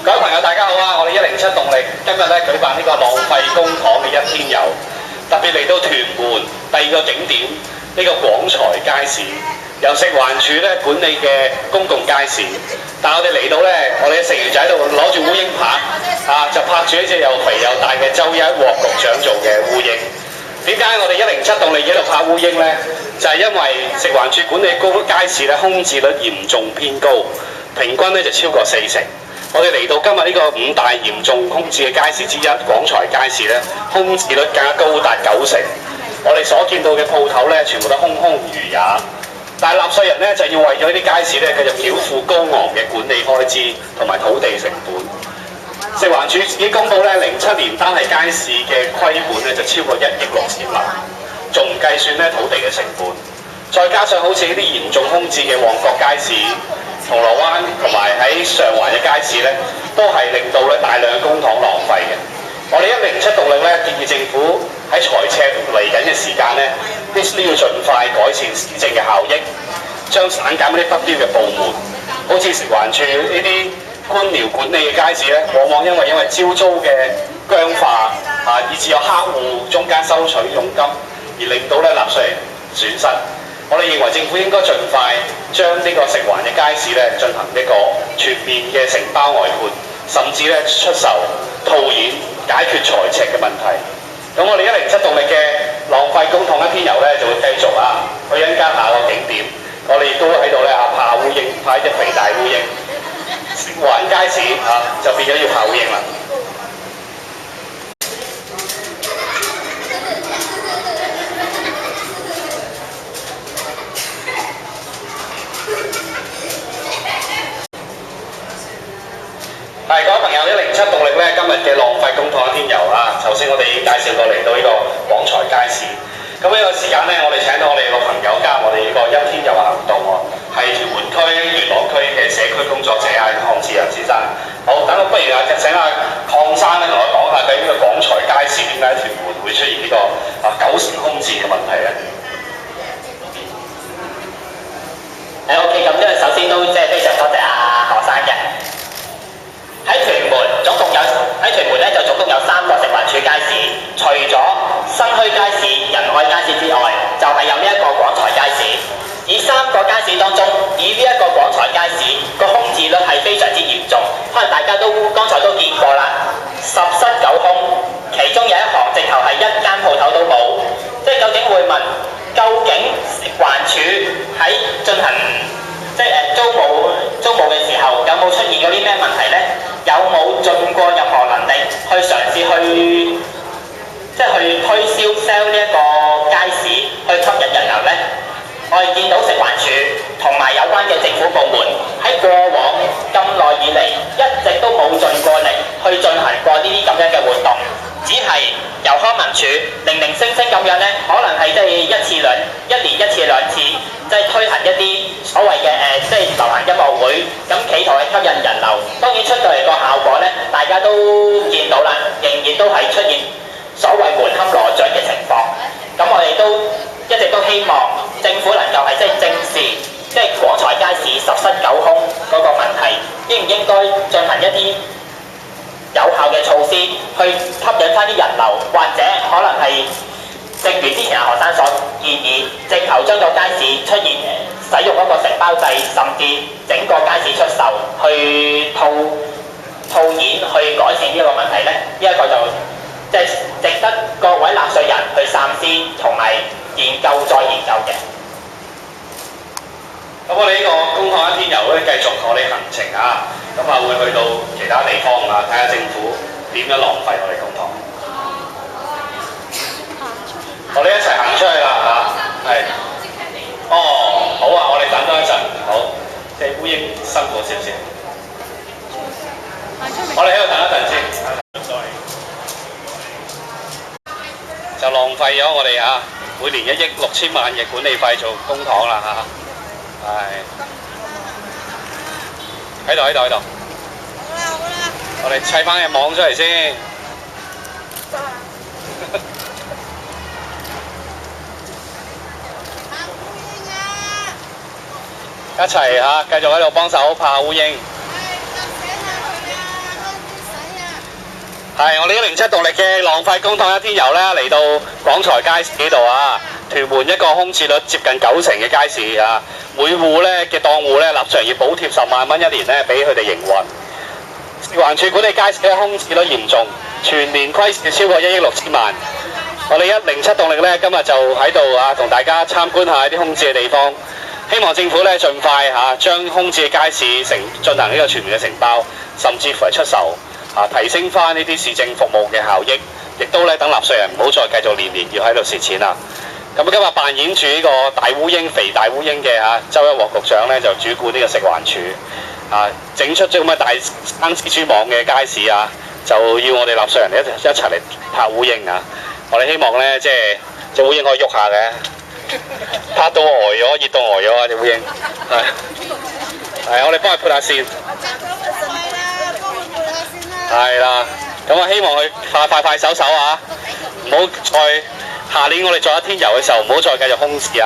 各位朋友，大家好啊！我哋107動力今日咧舉辦呢個浪費公帑嘅一天遊，特別嚟到屯門第二個景點呢個廣財街市，由食環署咧管理嘅公共街市。但係我哋嚟到咧，我哋嘅成員就喺度攞住烏蠅拍就拍住一隻又肥又大嘅周一鑊局長做嘅烏蠅。點解我哋107動力喺度拍烏蠅呢？就係因為食環署管理公街市咧空置率嚴重偏高，平均咧就超過40%。我哋嚟到今日呢個5大嚴重空置嘅街市之一廣財街市咧，空置率更加高達90%。我哋所見到嘅鋪頭咧，全部都空空如也。但係納稅人咧就要為咗呢啲街市咧，繼續繳付高昂嘅管理開支同埋土地成本。食環署已經公布咧，07年單係街市嘅虧本咧就超過1億6千萬，仲唔計算咧土地嘅成本。再加上好似呢啲嚴重空置嘅旺角街市、銅鑼灣同埋喺上環嘅街市咧，都係令到咧大量嘅公帑浪費嘅。我哋107動力咧建議政府喺財赤嚟緊嘅時間咧，必須要盡快改善市政嘅效益，將省減嗰啲不必要嘅部門，好似食環署呢啲官僚管理嘅街市咧，往往因為招租嘅僵化以至有客戶中間收取佣金，而令到咧納稅人損失。我哋認為政府應該盡快將呢個食環嘅街市咧進行一個全面嘅承包外判，甚至咧出售套現，解決財赤嘅問題。咁我哋107動力嘅浪費公帑一天遊咧就會繼續去一間下個景點，我哋亦都喺度咧拍烏蠅，拍一隻肥大烏蠅。食環街市就變咗要拍烏蠅啦。係各位朋友，107動力咧今日嘅浪費公帑一天遊頭先我哋已經介紹過嚟到呢個廣財街市。咁呢個時間咧，我哋請到我哋個朋友加入我哋呢個一天遊嘅行動喎，係屯門區元朗區嘅社區工作者鄺志陽先生。好，等我不如請鄺生咧同我講下佢呢個廣財街市點解屯門會出現呢個90%空置嘅問題咧？OK， 咁因為首先都非常多謝何生嘅。喺屯門咧就總共有3個食環署街市，除咗新墟街市、仁愛街市之外，就係有呢一個廣財街市。以3個街市當中，以呢一個廣財街市個空置率係非常之嚴重，可能大家都剛才都見過啦，10室9空，其中有一行直頭係1間鋪頭都冇。即係究竟會問，究竟食環署喺進行租務嘅時候，有冇出現過啲咩問題呢？有冇盡過任何能力去嘗試去推銷 sell 呢一個街市，去吸引人流呢？我哋見到食環署同埋有關嘅政府部門喺過往咁耐以嚟，一直都冇盡過力去進行過呢啲咁樣嘅活動，只係由康文署零零星星咁樣呢，可能係1年1次2次，推行一啲所謂嘅流行音樂會，咁企圖去吸引人流。當然出到嚟個效果呢，大家都見到啦，仍然都係出現所謂門可羅雀嘅情況。咁我哋都一直都希望政府能夠係正視廣財街市10室9空嗰個問題，應唔應該進行一啲有效嘅措施去吸引翻啲人流，或者可能係正如之前何生所建議，直頭將個街市使用一個承包制，甚至整個街市出售去套現去改善呢個問題呢？呢一個就值得各位納稅人去三思同埋研究再研究嘅。咁我哋呢個公帑一天遊咧，繼續我哋行程咁會去到其他地方睇下政府點樣浪費我哋公帑。我哋一齊行出去啦係。好我哋等多一陣，好，隻烏蠅辛苦少少。我哋喺度等一陣先。就浪費咗我哋每年1億6千萬嘅管理費做公帑啦喺度。好啦，我哋砌翻隻網出嚟先。一齊繼續喺度幫手拍烏蠅。係我哋107動力嘅浪費公帑一天遊咧嚟到廣財街市呢度啊，屯門一個空置率接近90%嘅街市啊，每戶咧嘅檔戶咧，立場要補貼10萬蚊一年咧，俾佢哋營運。食環署管理街市嘅空置率嚴重，全年虧蝕超過1億6千萬。我哋107動力咧今日就喺度啊，同大家參觀下啲空置嘅地方，希望政府咧盡快將空置嘅街市進行呢個全面嘅承包，甚至乎係出售。提升翻呢啲市政服務嘅效益，亦都咧等納稅人唔好再繼續年年要喺度蝕錢啦。咁今日扮演住呢個大烏蠅、肥大烏蠅嘅周一鑊局長咧就主管呢個食環署整出咗咁嘅大生蜘蛛網嘅街市就要我哋納稅人一齊嚟拍烏蠅啊！我哋希望咧即係隻烏蠅可以喐下嘅，拍到呆咗，熱到呆咗啊！隻烏蠅係我哋幫佢潑下線。係啦，咁希望佢快手唔好再下年我哋再一天遊嘅時候唔好再繼續空置